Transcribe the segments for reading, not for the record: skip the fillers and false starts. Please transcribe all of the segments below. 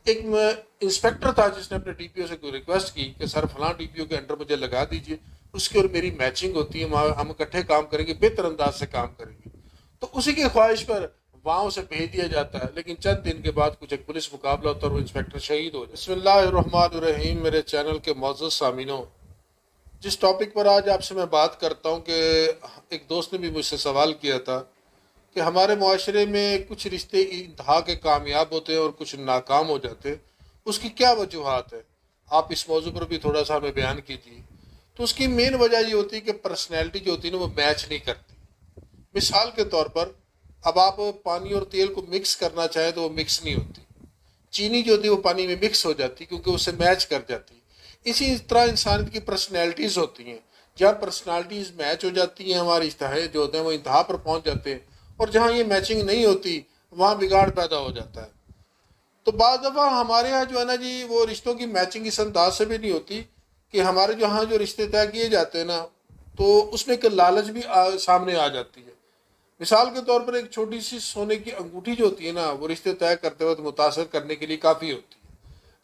Inspector था जिसने अपने डीपीओ से कोई रिक्वेस्ट की कि सर फलां डीपीओ के अंडर मुझे लगा दीजिए, उसकी और मेरी मैचिंग होती है, हम इकट्ठे काम करेंगे, बेहतर अंदाज से काम करेंगे। तो उसी की ख्वाहिश पर वहां उसे भेज दिया जाता है, लेकिन चंद दिन के बाद कुछ एक पुलिस मुकाबला होता है और वो इंस्पेक्टर शहीद हो जाता है। बिस्मिल्लाहिर्रहमानिर्रहीम। मेरे चैनल के मौजूद सामीनों, जिस टॉपिक पर आज आपसे मैं बात करता हूँ कि एक दोस्त ने भी मुझसे सवाल किया था कि हमारे मुआशरे में कुछ रिश्ते इंतहा के कामयाब होते हैं और कुछ नाकाम हो जाते हैं, उसकी क्या वजूहात है, आप इस मौजू पर भी थोड़ा सा हमें बयान कीजिए। तो उसकी मेन वजह ये होती है कि पर्सनैलिटी जो होती है ना वो मैच नहीं करती। मिसाल के तौर पर अब आप पानी और तेल को मिक्स करना चाहें तो वो मिक्स नहीं होती, चीनी जो होती है वो पानी में मिक्स हो जाती क्योंकि उससे मैच कर जाती। इसी तरह इंसान की पर्सनैलिटीज़ होती हैं, जहाँ पर्सनैलिटीज़ मैच हो जाती हैं हमारे इश्तहा जो होते हैं वो इंतहा पर पहुँच जाते हैं, और जहाँ ये मैचिंग नहीं होती वहाँ बिगाड़ पैदा हो जाता है। तो बाद दफ़ा हमारे यहाँ जो है ना जी, वो रिश्तों की मैचिंग इस अंदाज से भी नहीं होती कि हमारे जो यहाँ जो रिश्ते तय किए जाते हैं ना, तो उसमें एक लालच भी सामने आ जाती है। मिसाल के तौर पर एक छोटी सी सोने की अंगूठी जो होती है ना, वो रिश्ते तय करते वक्त मुतासर करने के लिए काफ़ी होती है।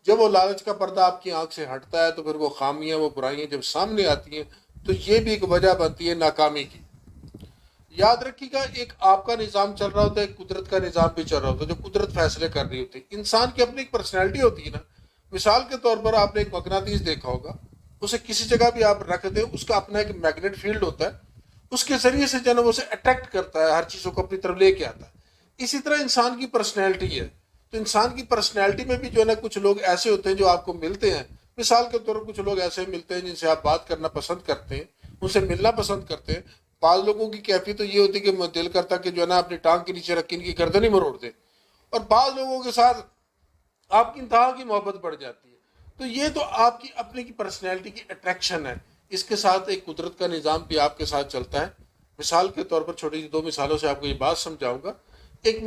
जब वो लालच का पर्दा आपकी आंख से हटता है तो फिर वो खामियां, वो बुराइयां जब सामने आती हैं तो ये भी एक वजह बनती है नाकामी की। याद रखिएगा, एक आपका निज़ाम चल रहा होता है, एक कुदरत का निज़ाम भी चल रहा होता है, जो कुदरत फैसले कर रही होती है। इंसान की अपनी एक पर्सनैलिटी होती है ना। मिसाल के तौर पर आपने एक मकनातीस देखा होगा, उसे किसी जगह भी आप रख दें, उसका अपना एक मैग्नेट फील्ड होता है, उसके जरिए से जो है उसे अट्रैक्ट करता है, हर चीज़ों को अपनी तरफ लेके आता है। इसी तरह इंसान की पर्सनैलिटी है। तो इंसान की पर्सनैलिटी में भी जो है ना कुछ लोग ऐसे होते हैं जो आपको मिलते हैं। मिसाल के तौर पर कुछ लोग ऐसे मिलते हैं जिनसे आप बात करना पसंद करते हैं, उनसे मिलना पसंद करते हैं। बाद लोगों की कैफियत तो ये होती है कि दिल करता कि जो है ना अपनी टांग के नीचे रख के इनकी गर्दन ही मरोड़ दे। और बाद लोगों के साथ आपकी इंतहा की मोहब्बत बढ़ जाती है। तो ये तो आपकी अपने की पर्सनैलिटी की अट्रैक्शन है। इसके साथ एक कुदरत का निज़ाम भी आपके साथ चलता है। मिसाल के तौर पर छोटी सी दो मिसालों से आपको ये बात समझाऊंगा। एक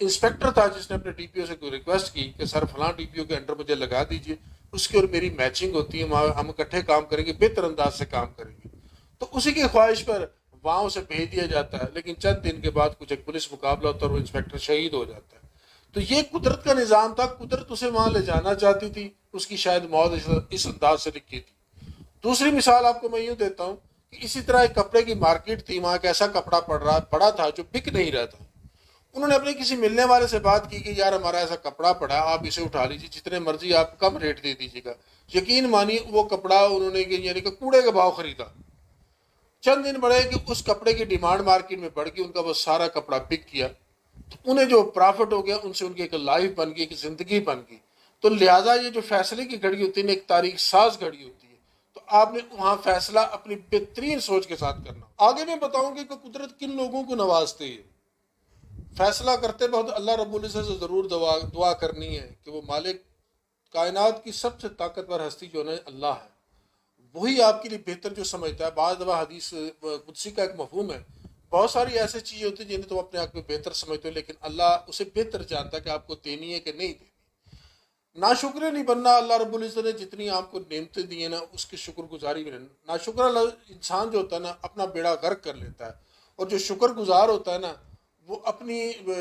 इंस्पेक्टर था जिसने अपने डीपीओ से कोई रिक्वेस्ट की कि सर फलां डीपीओ के अंडर मुझे लगा दीजिए, उसकी और मेरी मैचिंग होती है, हम इकट्ठे काम करेंगे, बेहतर अंदाज से काम करेंगे। तो उसी की ख्वाहिश पर वहां उसे भेज दिया जाता है, लेकिन चंद दिन के बाद कुछ एक पुलिस मुकाबला होता है और वो इंस्पेक्टर शहीद हो जाता है। तो ये कुदरत का निज़ाम था, कुदरत उसे वहां ले जाना चाहती थी, उसकी शायद मौत इस अंदाज से लिखी थी। दूसरी मिसाल आपको मैं यूं देता हूँ कि इसी तरह एक कपड़े की मार्केट थी, वहां एक ऐसा कपड़ा पड़ा था जो बिक नहीं रहा था। उन्होंने अपने किसी मिलने वाले से बात की कि यार हमारा ऐसा कपड़ा पड़ा है, आप इसे उठा लीजिए, जितने मर्जी आप कम रेट दे दीजिएगा। यकीन मानिए वो कपड़ा उन्होंने यानी कि कूड़े का भाव खरीदा। चंद दिन बढ़े कि उस कपड़े की डिमांड मार्केट में बढ़ गई, उनका वो सारा कपड़ा बिक गया। तो उन्हें जो प्रॉफिट हो गया उनसे उनकी एक लाइफ बन गई, एक जिंदगी बन गई। तो लिहाजा ये जो फैसले की घड़ी होती है ना, एक तारीख साज घड़ी होती है। तो आपने वहां फैसला अपनी बेहतरीन सोच के साथ करना। आगे मैं बताऊंगी कि कुदरत किन लोगों को नवाजती है। फैसला करते वक्त अल्लाह रब्बुल इज्जत से जरूर दुआ करनी है कि वो मालिक कायनात की सबसे ताकतवर हस्ती जो है अल्लाह है, वही आपके लिए बेहतर जो समझता है। बाद दफा हदीस कुदसी का एक मफहूम है, बहुत सारी ऐसी चीज़ें होती हैं जिन्हें तुम अपने आप में बेहतर समझते हो, लेकिन अल्लाह उसे बेहतर जानता है कि आपको देनी है कि नहीं देनी। नाशुक्र नहीं बनना। अल्लाह रब्बुल इज्जत ने जितनी आपको नेमतें दी है ना, उसकी शुक्रगुजारी में रहना। नाशुक्र इंसान जो होता है ना अपना बेड़ा गर्क कर लेता है, और जो शुक्रगुजार होता है ना वो अपनी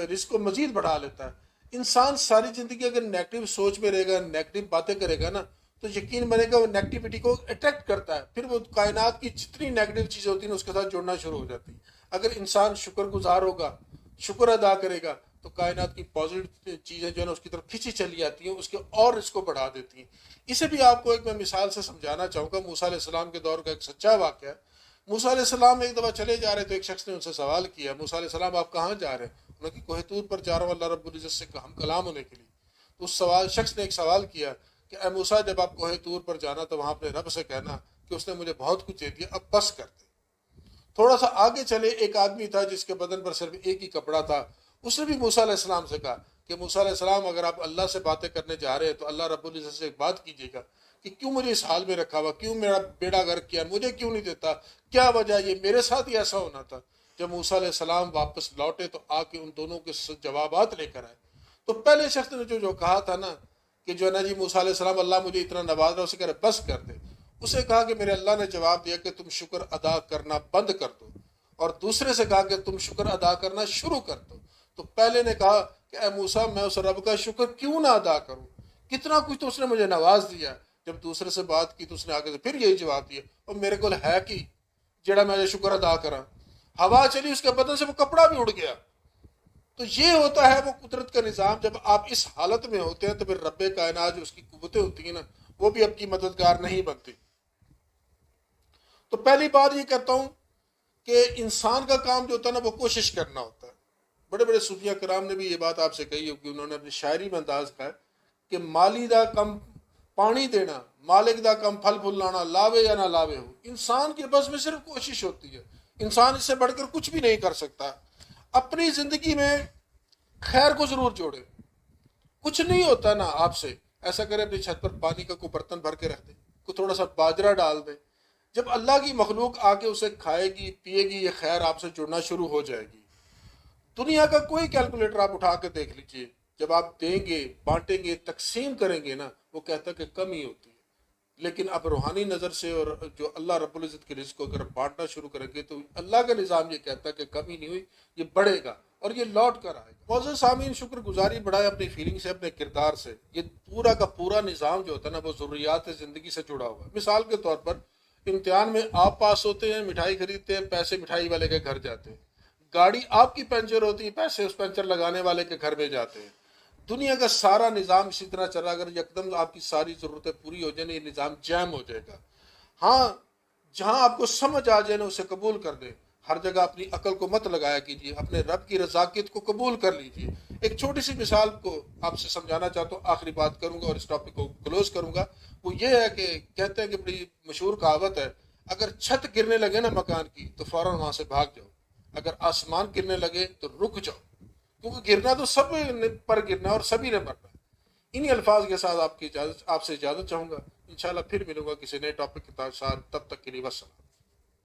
रिस्क को मजीद बढ़ा लेता है। इंसान सारी ज़िंदगी अगर नेगेटिव सोच में रहेगा, नेगेटिव बातें करेगा ना, तो यकीन बनेगा वो नेगेटिविटी को अट्रैक्ट करता है। फिर वो कायनात की जितनी नेगेटिव चीज़ें होती हैं उसके साथ जुड़ना शुरू हो जाती है। अगर इंसान शुक्रगुजार होगा, शुक्र अदा करेगा, तो कायनात की पॉजिटिव चीज़ें जो है ना उसकी तरफ खींची चली आती हैं, उसके और इसको बढ़ा देती हैं। इसे भी आपको एक मैं मिसाल से समझाना चाहूँगा। मूसा अलैहिस्सलाम के दौर का एक सच्चा वाक़या है। मूसा अलैहिस्सलाम एक दफ़ा चले जा रहे तो एक शख्स ने उनसे सवाल किया, मूसा अलैहिस्सलाम आप कहाँ जा रहे हैं? उन्होंने कहा कोह तूर पर जा रहा हूँ अल्लाह रब्बुल इज़्ज़त से हम कलाम होने के लिए। तो उस शख्स ने एक सवाल किया कि ए मूसा, जब आप कोह तूर पर जाना तो वहाँ अपने रब से कहना कि उसने मुझे बहुत कुछ दे दिया, अब बस कर दे। थोड़ा सा आगे चले, एक आदमी था जिसके बदन पर सिर्फ एक ही कपड़ा था। उसने भी मूसा अलैहिस्सलाम से कहा कि मूसा अलैहिस्सलाम, अगर आप अल्लाह से बातें करने जा रहे हैं तो अल्लाह रब्बुल इज़्ज़त से एक बात कीजिएगा कि क्यों मुझे इस हाल में रखा हुआ, क्यों मेरा बेड़ा गर्क किया, मुझे क्यों नहीं देता, क्या वजह, ये मेरे साथ ही ऐसा होना था। जब मूसा अलैहिस्सलाम वापस लौटे तो आके उन दोनों के जवाबात लेकर आए। तो पहले शख्स ने जो कहा था ना कि जो है ना जी मूसा अलैहिस्सलाम, अल्लाह मुझे इतना नवाज रहा, उसे कह रहे बस कर दे। उसे कहा कि मेरे अल्लाह ने जवाब दिया कि तुम शुक्र अदा करना बंद कर दो, और दूसरे से कहा कि तुम शुक्र अदा करना शुरू कर दो। तो पहले ने कहा कि ए मूसा, मैं उस रब का शुक्र क्यों ना अदा करूं, कितना कुछ तो उसने मुझे नवाज दिया। जब दूसरे से बात की तो उसने आगे से फिर यही जवाब दिया, और मेरे को है कि जेड़ा मैं शुक्र अदा करा। हवा चली उसके बदन से, वो कपड़ा भी उड़ गया। तो ये होता है वो कुदरत का निज़ाम। जब आप इस हालत में होते हैं तो फिर रब्बे कायनात जो उसकी कुव्वतें होती हैं ना, वो भी आपकी मददगार नहीं बनती। तो पहली बात ये कहता हूं कि इंसान का काम जो होता है ना, वो कोशिश करना होता है। बड़े बड़े सूफिया कराम ने भी ये बात आपसे कही होगी, उन्होंने अपनी शायरी में अंदाज कहा है कि माली दा कम पानी देना, मालिक दा कम फल फूल लाना, लावे या ना लावे हो। इंसान के बस में सिर्फ कोशिश होती है। इंसान इससे बढ़कर कुछ भी नहीं कर सकता। अपनी जिंदगी में खैर को जरूर जोड़े। कुछ नहीं होता ना आपसे, ऐसा करे अपनी छत पर पानी का कोई बर्तन भर के रख दे, कोई थोड़ा सा बाजरा डाल दे। जब अल्लाह की मखलूक आके उसे खाएगी पिएगी, ये खैर आपसे जुड़ना शुरू हो जाएगी। दुनिया का कोई कैलकुलेटर आप उठा के देख लीजिए, जब आप देंगे बांटेंगे तकसीम करेंगे ना, वो कहता कि कमी होती है। लेकिन अब रूहानी नज़र से और जो अल्लाह रब्बुल इज़्ज़त के रिज़्क़ को अगर बांटना शुरू करेंगे तो अल्लाह का निज़ाम ये कहता है कि कमी नहीं हुई, ये बढ़ेगा और ये लौट कर आएगा। मौजूद सामीन, शुक्रगुजारी बढ़ाए अपनी फीलिंग से, अपने किरदार से। ये पूरा का पूरा निज़ाम जो होता है ना, वो ज़रूरियात ज़िंदगी से जुड़ा हुआ है। मिसाल के तौर पर इम्तिहान में आप पास होते हैं, मिठाई खरीदते हैं, पैसे मिठाई वाले के घर जाते हैं। गाड़ी आपकी पंचर होती है, पैसे उस पंचर लगाने वाले के घर में जाते हैं। दुनिया का सारा निज़ाम इसी तरह चला। अगर एकदम आपकी सारी ज़रूरतें पूरी हो जाए, ये निज़ाम जैम हो जाएगा। हाँ, जहाँ आपको समझ आ जाए ना, उसे कबूल कर दे। हर जगह अपनी अकल को मत लगाया कीजिए, अपने रब की रज़ाकियत को कबूल कर लीजिए। एक छोटी सी मिसाल को आपसे समझाना चाहता हूँ, आखिरी बात करूँगा और इस टॉपिक को क्लोज करूँगा। वो ये है कि कहते हैं कि बड़ी मशहूर कहावत है, अगर छत गिरने लगे ना मकान की तो फ़ौरन वहाँ से भाग जाओ, अगर आसमान गिरने लगे तो रुक जाओ, क्योंकि गिरना तो सब ने पर गिरना और सभी ने मरना। इन्हीं अल्फाज के साथ आपसे इजाज़त चाहूँगा। इंशाल्लाह फिर मिलूंगा किसी नए टॉपिक के साथ। तब तक के लिए वस्सलाम।